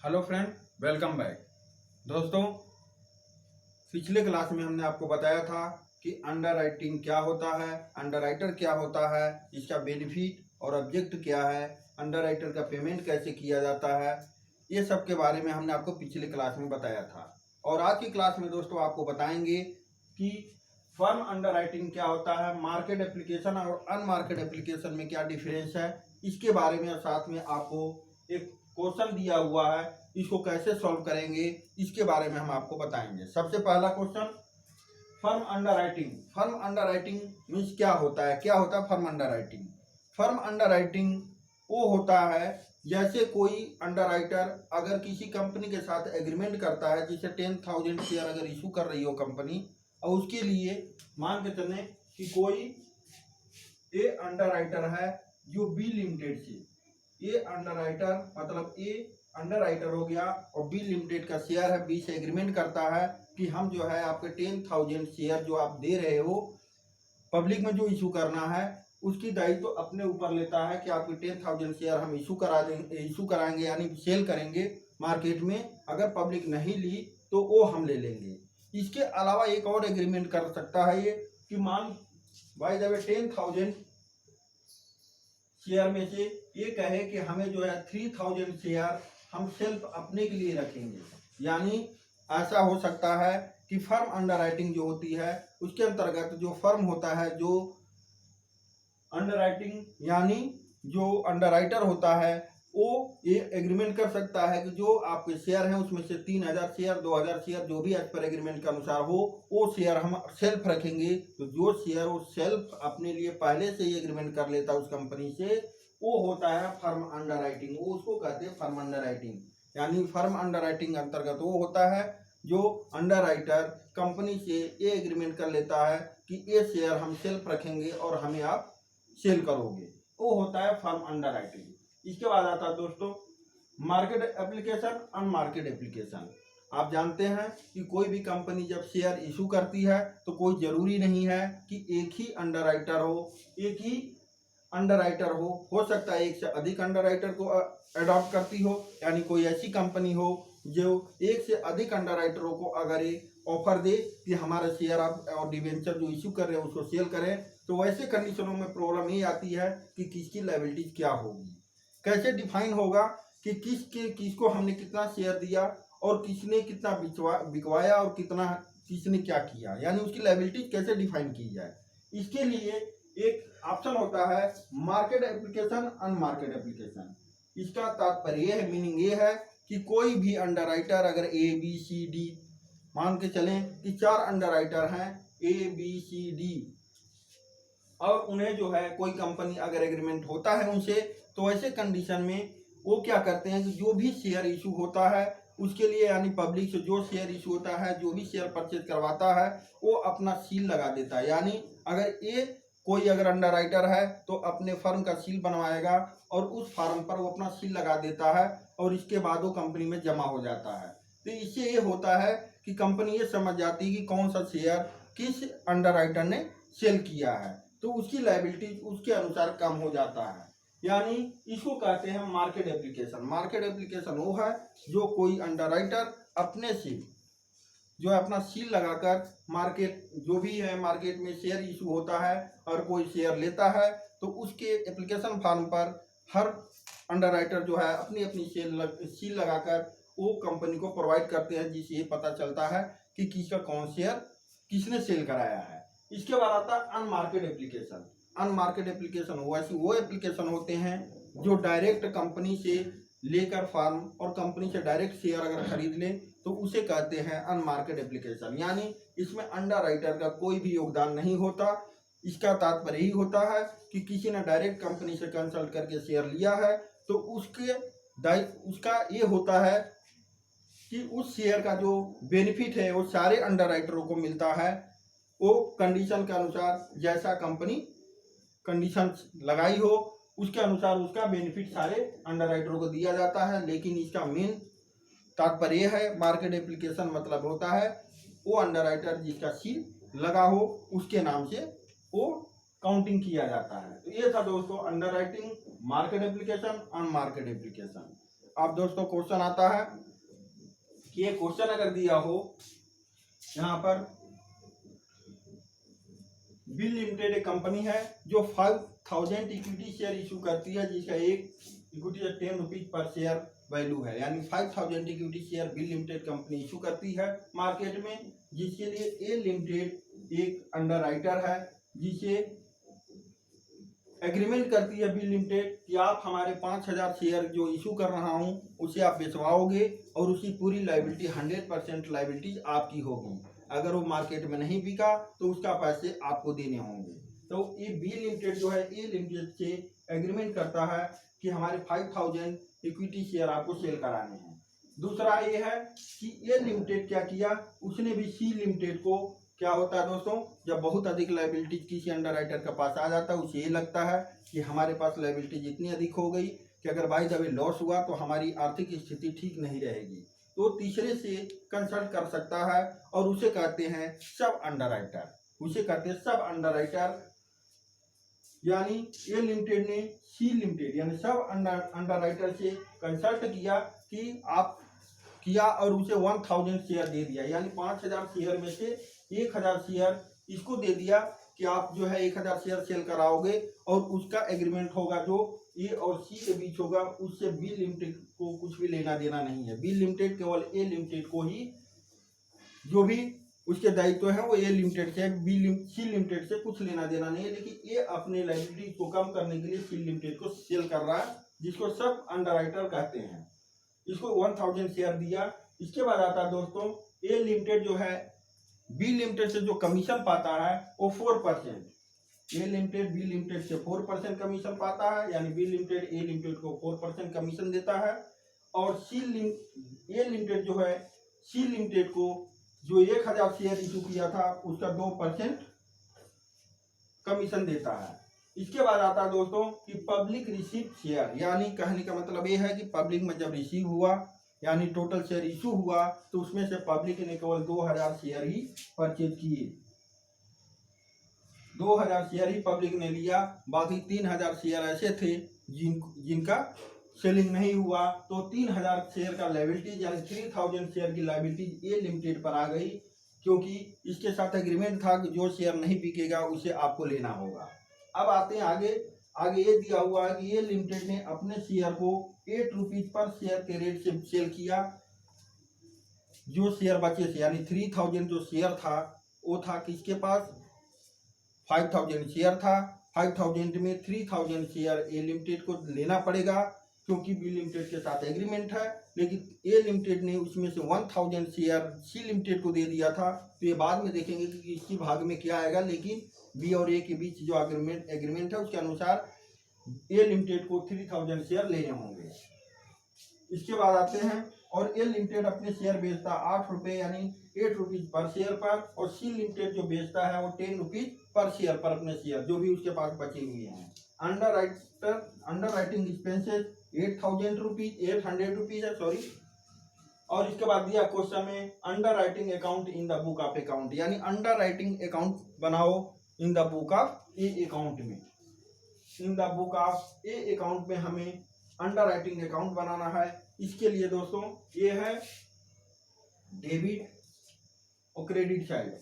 Hello friend, welcome back. दोस्तों, पिछले class में हमने आपको बताया था कि अंडर राइटिंग क्या होता है, अंडर राइटर क्या होता है, इसका बेनिफिट और ऑब्जेक्ट क्या है, अंडर राइटर का पेमेंट कैसे किया जाता है, ये सब के बारे में हमने आपको पिछले क्लास में बताया था। और आज की क्लास में दोस्तों आपको बताएंगे कि फर्म अंडर राइटिंग क्या होता है, मार्केट एप्लीकेशन और अनमार्केट एप्लीकेशन में क्या डिफरेंस है, इसके बारे में। और साथ में आपको एक क्वेश्चन दिया हुआ है, इसको कैसे सॉल्व करेंगे इसके बारे में हम आपको बताएंगे। सबसे पहला question, firm under writing. Firm under writing means क्या होता है? क्या होता है firm under writing? Firm under writing वो होता है जैसे कोई अंडर राइटर अगर किसी कंपनी के साथ एग्रीमेंट करता है, जैसे 10,000 शेयर अगर इशू कर रही हो कंपनी, और उसके लिए मान के चलें कि कोई ए अंडर राइटर है जो बी लिमिटेड से, ए अंडर राइटर मतलब ए अंडर राइटर हो गया और बी लिमिटेड का शेयर है, बी से एग्रीमेंट करता है कि हम जो है आपके 10,000 शेयर जो आप दे रहे हो पब्लिक में जो इशू करना है, उसकी दायित्व तो अपने ऊपर लेता है कि आपके 10,000 शेयर हम इशू करा देंगे, इशू कराएंगे यानी सेल करेंगे मार्केट में। अगर पब्लिक नहीं ली तो वो हम ले लेंगे। इसके अलावा एक और एग्रीमेंट कर सकता है ये कि मान बाय द वे 10,000 शेयर में से ये कहे कि हमें जो है 3,000 शेयर हम सेल्फ अपने के लिए रखेंगे। यानी ऐसा हो सकता है कि फर्म अंडर राइटिंग जो होती है उसके अंतर्गत जो फर्म होता है, जो अंडर राइटिंग यानी जो अंडर राइटर होता है, वो ये एग्रीमेंट कर सकता है कि जो आपके शेयर हैं उसमें से 3,000 शेयर, 2,000 शेयर, जो भी एज पर एग्रीमेंट के अनुसार हो, वो शेयर हम सेल्फ रखेंगे। तो जो शेयर वो सेल्फ अपने लिए पहले से ही एग्रीमेंट कर लेता है उस कंपनी से, वो होता है फर्म अंडर राइटिंग। वो उसको कहते हैं फर्म अंडर राइटिंग। यानी फर्म अंडर राइटिंग अंतर्गत वो होता है जो अंडर राइटर कंपनी से ये एग्रीमेंट कर लेता है कि ये शेयर हम सेल्फ रखेंगे और हमें आप सेल करोगे, वो होता है फर्म अंडर राइटिंग। इसके बाद आता है दोस्तों मार्केट एप्लीकेशन, अनमार्केट एप्लीकेशन। आप जानते हैं कि कोई भी कंपनी जब शेयर इशू करती है तो कोई जरूरी नहीं है कि एक ही अंडर राइटर हो, एक ही अंडर राइटर हो सकता है एक से अधिक अंडर राइटर को अडॉप्ट करती हो। यानी कोई ऐसी कंपनी हो जो एक से अधिक अंडर राइटरों को अगर ये ऑफर दे कि हमारा शेयर आप और डिवेंचर जो इशू कर रहे हैं उसको सेल करें, तो वैसे कंडीशनों में प्रॉब्लम ये आती है कि किसकी लायबिलिटीज क्या होगी, कैसे डिफाइन होगा कि किसको हमने कितना शेयर दिया और किसने कितना बिकवाया और कितना किसने क्या किया, यानी उसकी लायबिलिटीज कैसे डिफाइन की जाए। इसके लिए एक ऑप्शन होता है मार्केट एप्लीकेशन, अनमार्केट एप्लीकेशन। इसका तात्पर्य यह है, मीनिंग ये है कि कोई भी अंडर राइटर अगर ए बी सी डी, मान के चलें कि 4 अंडर राइटर हैं ए बी सी डी, और उन्हें जो है कोई कंपनी अगर एग्रीमेंट होता है उनसे, तो ऐसे कंडीशन में वो क्या करते हैं कि जो भी शेयर इशू होता है उसके लिए, यानी पब्लिक से जो शेयर इशू होता है, जो भी शेयर परचेज करवाता है, वो अपना सील लगा देता है। यानी अगर ये कोई अगर अंडर राइटर है तो अपने फर्म का सील बनवाएगा और उस फर्म पर वो अपना सील लगा देता है और इसके बाद वो कंपनी में जमा हो जाता है। तो इससे ये होता है कि कंपनी ये समझ जाती है कि कौन सा शेयर किस अंडर राइटर ने सेल किया है, तो उसकी लायबिलिटी उसके अनुसार कम हो जाता है। यानी इसको कहते हैं मार्केट एप्लीकेशन। मार्केट एप्लीकेशन वो है जो कोई अंडर राइटर अपने से जो है अपना सील लगाकर मार्केट जो भी है मार्केट में शेयर इशू होता है और कोई शेयर लेता है, तो उसके एप्लीकेशन फॉर्म पर हर अंडर राइटर जो है अपनी अपनी सील लगाकर वो कंपनी को प्रोवाइड करते हैं, जिससे ये पता चलता है कि किसका कौन शेयर किसने सेल कराया है। इसके बाद आता है अनमार्केट एप्लीकेशन। अनमार्केट एप्लीकेशन वो एप्लीकेशन होते हैं जो डायरेक्ट कंपनी से लेकर फार्म और कंपनी से डायरेक्ट शेयर अगर खरीद ले तो उसे कहते हैं अनमार्केट एप्लीकेशन। यानी इसमें अंडर राइटर का कोई भी योगदान नहीं होता। इसका तात्पर्य यही होता है कि किसी ने डायरेक्ट कंपनी से कंसल्ट करके शेयर लिया है तो उसका ये होता है कि उस शेयर का जो बेनिफिट है वो सारे अंडर राइटरों को मिलता है। वो कंडीशन के अनुसार जैसा कंपनी कंडीशन लगाई हो उसके अनुसार उसका बेनिफिट सारे अंडर राइटरों को दिया जाता है। लेकिन इसका मेन तात्पर्य है मार्केट एप्लीकेशन मतलब होता है वो अंडर राइटर जिसका सील लगा हो उसके नाम से वो काउंटिंग किया जाता है। तो ये था दोस्तों underwriting, market application, unmarket application. आप दोस्तों क्वेश्चन आता है कि ये क्वेश्चन अगर दिया हो यहाँ पर, बिल लिमिटेड एक कंपनी है जो 5000 इक्विटी शेयर इशू करती है, जिसका एक equity 10 rupees per share value है, यानी 5000 equity share bill limited company issue करती है मार्केट में, जिसके लिए ए लिमिटेड एक अंडर राइटर है, जिसे एग्रीमेंट करती है बिल लिमिटेड कि आप हमारे 5000 शेयर जो इशू कर रहा हूं उसे आप बेचवाओगे और उसकी पूरी लायबिलिटी 100% लायबिलिटी आपकी होगी। अगर वो मार्केट में नहीं बिका तो उसका पैसे आपको देने होंगे। तो ये बी लिमिटेड जो है ए लिमिटेड से एग्रीमेंट करता है कि हमारे 5000 इक्विटी शेयर आपको सेल कराने हैं। दूसरा ये है कि ए लिमिटेड क्या किया, उसने भी सी लिमिटेड को, क्या होता है दोस्तों, जब बहुत अधिक लायबिलिटी किसी अंडर राइटर के पास आ जाता है, उसे ये लगता है कि हमारे पास लायबिलिटी इतनी अधिक हो गई कि अगर बाय द वे लॉस हुआ तो हमारी आर्थिक स्थिति ठीक नहीं रहेगी, तो तीसरे से कंसल्ट कर सकता है और उसे कहते हैं सब अंडर राइटर। उसे कहते हैं सब अंडर राइटर। यानी ए लिमिटेड ने सी लिमिटेड यानी सब अंडर राइटर से कंसल्ट किया कि आप किया और उसे 1000 शेयर दे दिया, यानी 5000 शेयर में से 1000 शेयर इसको दे दिया कि आप जो है 1000 शेयर सेल कराओगे और उसका एग्रीमेंट होगा जो ए और सी के बीच होगा, उससे बी लिमिटेड को कुछ भी लेना देना नहीं है। बी लिमिटेड केवल ए लिमिटेड को ही जो भी उसके दायित्व है वो ए लिमिटेड से, सी लिमिटेड से कुछ लेना देना नहीं है, लेकिन ये अपने लायबिलिटी को कम करने के लिए सी लिमिटेड को सेल कर रहा है, जिसको सब अंडर राइटर कहते हैं। इसको 1000 शेयर दिया। इसके बाद आता है दोस्तों ए लिमिटेड जो है बी लिमिटेड से जो कमीशन पाता है वो 4%। ए लिमिटेड बी लिमिटेड से 4% कमीशन पाता है, यानी बी लिमिटेड ए लिमिटेड को 4% कमीशन देता है, और ए लिमिटेड जो है सी लिमिटेड को जो 1000 शेयर इशू किया था उसका 2% कमीशन देता है। इसके बाद आता है दोस्तों कि पब्लिक रिसीव शेयर, यानी कहने का मतलब ये है कि पब्लिक में जब रिसीव हुआ यानी टोटल शेयर इशू हुआ तो उसमें से पब्लिक ने केवल 2000 शेयर ही परचेज किए, 2000 शेयर ही पब्लिक ने लिया, बाकी 3000 शेयर ऐसे थे जिनका सेलिंग नहीं हुआ, तो 3000 शेयर का लायबिलिटी यानी 3000 शेयर की लायबिलिटी ए लिमिटेड पर आ गई, क्योंकि इसके साथ एग्रीमेंट था कि जो शेयर नहीं बिकेगा उसे आपको लेना होगा। अब आते हैं आगे ये दिया हुआ है कि ये लिमिटेड ने अपने शेयर को 8 रुपीज पर शेयर के रेट से सेल किया। जो शेयर बचे थे यानी 3000 जो शेयर था वो था किसके पास, 5000 शेयर था, 5000 में 3000 शेयर ए लिमिटेड को लेना पड़ेगा क्योंकि बी लिमिटेड के साथ एग्रीमेंट है, लेकिन ए लिमिटेड ने उसमें से 1000 शेयर सी लिमिटेड को दे दिया था। तो ये बाद में देखेंगे कि इसी भाग में क्या आएगा, लेकिन बी और ए के बीच जो एग्रीमेंट है उसके अनुसार ए लिमिटेड को 3000 शेयर लेने होंगे। इसके बाद आते हैं और ए लिमिटेड अपने शेयर बेचता 8 रुपये यानी 8 रुपीज पर शेयर पर, और सी लिमिटेड जो बेचता है वो 10 रुपीज पर शेयर पर अपने शेयर जो भी उसके पास बचे हुए हैं। अंडर राइटिंग एक्सपेंसेस 800 रुपीज है सॉरी। और इसके बाद दिया क्वेश्चन में underwriting account in the book of account, यानी अंडर राइटिंग अकाउंट बनाओ in the book of a account में। In the book of a account में हमें अंडर राइटिंग अकाउंट बनाना है। इसके लिए दोस्तों ये है डेबिट और क्रेडिट साइड।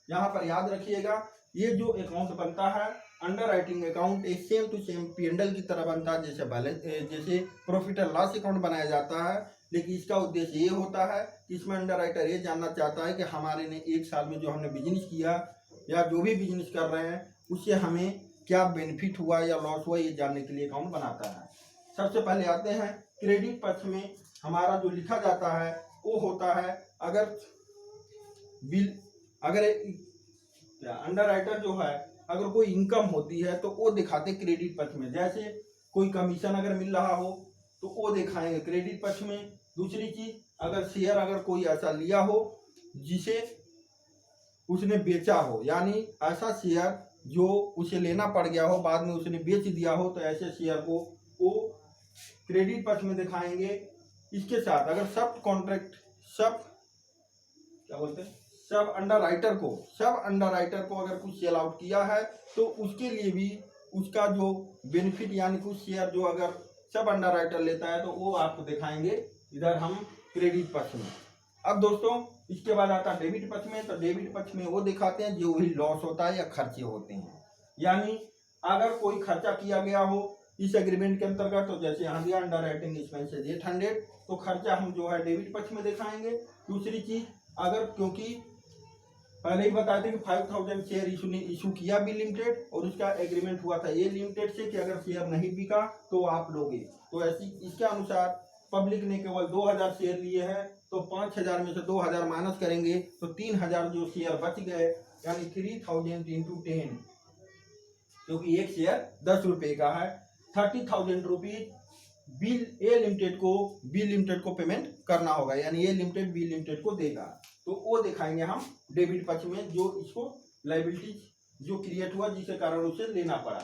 यहाँ पर याद रखिएगा ये जो अकाउंट बनता है अंडर राइटिंग अकाउंट एक सेम टू सेम P&L की तरह बनता है, जैसे बैलेंस जैसे प्रॉफिट एंड लॉस अकाउंट बनाया जाता है, लेकिन इसका उद्देश्य ये होता है कि इसमें अंडर राइटर ये जानना चाहता है कि हमारे ने एक साल में जो हमने बिजनेस किया या जो भी बिजनेस कर रहे हैं उससे हमें क्या बेनिफिट हुआ या लॉस हुआ, ये जानने के लिए अकाउंट बनाता है। सबसे पहले आते हैं क्रेडिट पक्ष में हमारा जो लिखा जाता है वो होता है अगर अंडर राइटर जो है अगर कोई इनकम होती है तो वो दिखाते क्रेडिट पक्ष में, जैसे कोई कमीशन अगर मिल रहा हो तो वो दिखाएंगे क्रेडिट पक्ष में। दूसरी चीज अगर शेयर अगर कोई ऐसा लिया हो जिसे उसने बेचा हो, यानी ऐसा शेयर जो उसे लेना पड़ गया हो बाद में उसने बेच दिया हो, तो ऐसे शेयर को वो क्रेडिट पक्ष में दिखाएंगे। इसके साथ अगर सब कॉन्ट्रैक्ट सब अंडर राइटर को अगर कुछ सेल आउट किया है तो उसके लिए भी उसका जो बेनिफिट यानी कुछ शेयर जो अगर सब अंडर राइटर लेता है, तो वो आपको दिखाएंगे इधर हम क्रेडिट पक्ष में। अब दोस्तों इसके बाद आता है डेबिट पक्ष में। तो डेबिट पक्ष में वो दिखाते हैं जो भी लॉस होता है या खर्चे होते हैं, यानी अगर कोई खर्चा किया गया हो इस एग्रीमेंट के अंतर्गत, तो जैसे यहाँ दिया अंडर राइटिंग एक्सपेंसेस 800, तो खर्चा हम जो है डेबिट पक्ष में दिखाएंगे। दूसरी चीज, अगर क्योंकि पहले ही बताए थे कि 5000 शेयर इशू किया बी लिमिटेड और उसका एग्रीमेंट हुआ था ए लिमिटेड से कि अगर शेयर नहीं बिका तो आप लोगे, तो ऐसी इसके अनुसार पब्लिक ने केवल 2000 शेयर लिए हैं, तो 5000 में से 2000 माइनस करेंगे तो 3000 जो शेयर बच गए, यानी 3000 इंटू 10, क्योंकि एक शेयर 10 रुपए का है, 30,000 रुपीज बी लिमिटेड को पेमेंट करना होगा, यानी ए लिमिटेड बी लिमिटेड को देगा। तो वो दिखाएंगे हम डेबिट पक्ष में, जो इसको लायबिलिटी जो क्रिएट हुआ जिसके कारण उसे लेना पड़ा।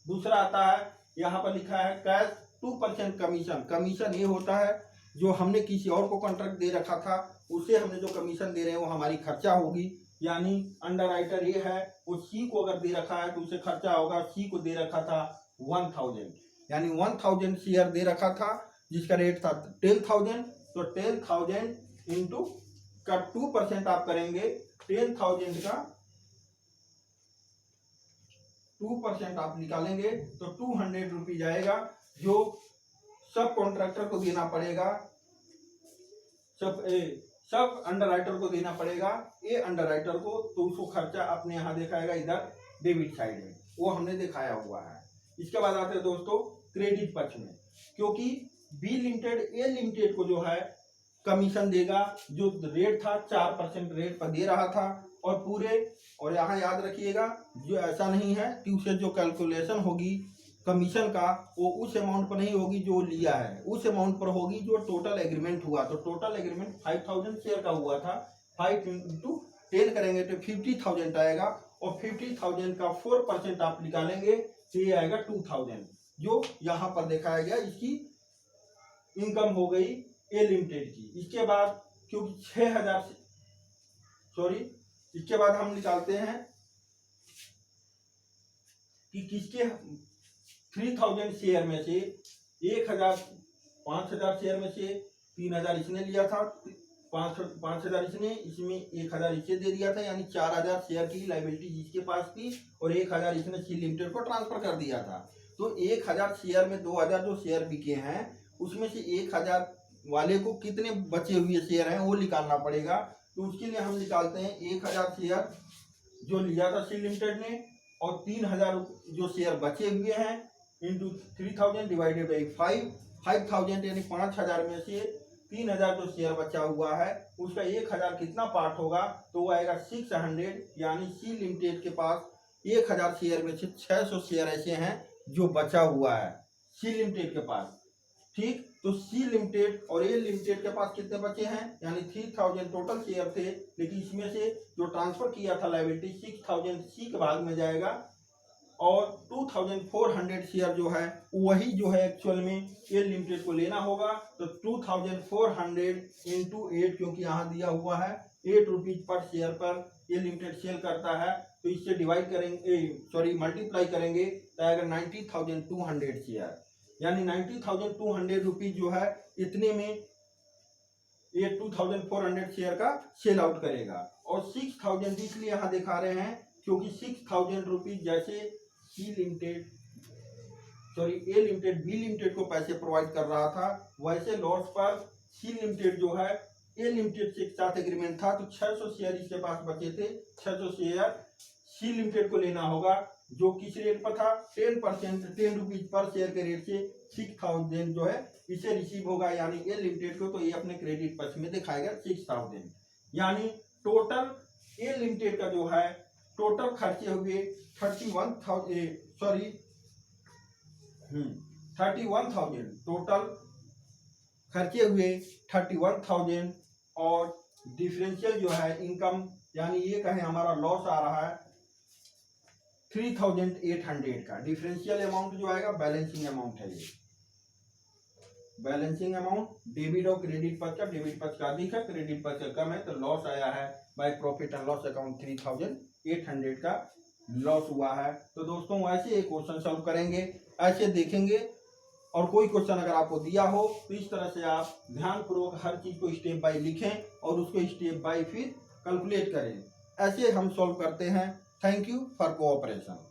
दूसरा आता है, यहाँ पर लिखा है कैश 2% कमीशन। कमीशन ये होता है जो हमने किसी और को कॉन्ट्रैक्ट दे रखा था, उसे हमने जो कमीशन दे रहे हैं वो हमारी खर्चा होगी, यानी अंडर राइटर ये है वो सी को अगर दे रखा है तो उसे खर्चा होगा। सी को दे रखा था 1000, यानी 1000 शेयर दे रखा था जिसका रेट था 10,000, तो 10,000 इंटू का 2% आप करेंगे, 10,000 का 2% आप निकालेंगे तो 200 रुपीज आएगा, जो सब कॉन्ट्रैक्टर को देना पड़ेगा, सब अंडर राइटर को देना पड़ेगा। ये अंडर राइटर को तो उसको खर्चा अपने यहाँ दिखाएगा इधर डेबिट साइड में, वो हमने दिखाया हुआ है। इसके बाद आते हैं दोस्तों क्रेडिट पक्ष में, क्योंकि बी लिमिटेड ए लिमिटेड को जो है कमीशन देगा, जो रेट था 4% रेट पर दे रहा था, और पूरे, और यहाँ याद रखिएगा जो ऐसा नहीं है कि उसे जो कैलकुलेशन होगी कमीशन का वो उस अमाउंट पर नहीं होगी जो लिया है, उस अमाउंट पर होगी जो टोटल एग्रीमेंट हुआ। तो टोटल एग्रीमेंट 5000 शेयर का हुआ था, 5 इंटू 10 करेंगे तो 50,000 आएगा, और 50,000 का 4% आप निकालेंगे तो ये आएगा 2000, जो यहाँ पर दिखाया गया इसकी इनकम हो गई ए लिमिटेड की। इसके बाद क्योंकि 6000 इसके बाद हम निकालते हैं कि किसके 3000 शेयर में से 5000 शेयर में से 3000 इसने लिया था, 5000 इसने, इसमें 1000 इसे दे दिया था, यानी 4000 शेयर की लायबिलिटी जिसके पास थी, और 1000 इसने सी लिमिटेड को ट्रांसफर कर दिया था। तो 1000 शेयर में 2000 जो शेयर बिके हैं उसमें से 1000 वाले को कितने बचे हुए शेयर हैं वो निकालना पड़ेगा। तो उसके लिए हम निकालते हैं 1000 शेयर जो लिया था सी लिमिटेड ने, और 3000 जो शेयर बचे हुए हैं इंटू 3000 डिवाइडेड बाई 5000, यानी 5000 में से 3000 जो शेयर बचा हुआ है उसका 1000 कितना पार्ट होगा, तो वो आएगा 600, यानी सी लिमिटेड के पास 1000 शेयर में से 600 शेयर ऐसे हैं जो बचा हुआ है सी लिमिटेड के पास। ठीक, तो सी लिमिटेड और ए लिमिटेड के पास कितने बचे हैं, यानी 3000 टोटल शेयर थे, लेकिन इसमें से जो ट्रांसफर किया था लायबिलिटी 6000 सी के भाग में जाएगा, और 2400 शेयर जो है वही जो है एक्चुअल में ए लिमिटेड को लेना होगा। तो 2400 इंटू 8, क्योंकि यहाँ दिया हुआ है 8 रुपीज पर शेयर पर ए लिमिटेड सेल करता है, तो इससे डिवाइड करेंगे, मल्टीप्लाई करेंगे तो आएगा 90,200 शेयर, यानी 90,200 रुपीज जो है इतने में ये 2400 शेयर का सेल आउट करेगा। और 6000 इसलिए यहाँ दिखा रहे हैं क्योंकि 6000 रुपीज जैसे ए लिमिटेड बी लिमिटेड को पैसे प्रोवाइड कर रहा था, वैसे लॉस पर सी लिमिटेड जो है ए लिमिटेड से साथ एग्रीमेंट था, तो 600 शेयर इसके पास बचे थे, 600 शेयर सी लिमिटेड को लेना होगा, जो किस रेट पर था 10% 10 रुपीज पर शेयर के रेट से 6000 जो है इसे रिसीव होगा, यानी ए लिमिटेड को, तो ये अपने क्रेडिट पक्ष में दिखाएगा 6000, यानी टोटल ए लिमिटेड का जो है टोटल खर्चे हुए 31,000 टोटल खर्चे हुए 31,000, और डिफरेंशियल जो है इनकम, यानी ये कहें हमारा लॉस आ रहा है 3800 का। डिफरेंशियल अमाउंट जो आएगा बैलेंसिंग अमाउंट है, ये बैलेंसिंग अमाउंट डेबिट और क्रेडिट पक्ष का, डेबिट पक्ष का अधिक है, क्रेडिट पक्ष का कम है, तो लॉस आया है by profit and loss account 3800 का लॉस हुआ है। तो दोस्तों ऐसे एक क्वेश्चन सॉल्व करेंगे, ऐसे देखेंगे और कोई क्वेश्चन अगर आपको दिया हो तो इस तरह से आप ध्यानपूर्वक हर चीज़ को स्टेप बाय लिखें और उसको स्टेप बाय फिर कैलकुलेट करें। ऐसे हम सॉल्व करते हैं। Thank you for cooperation.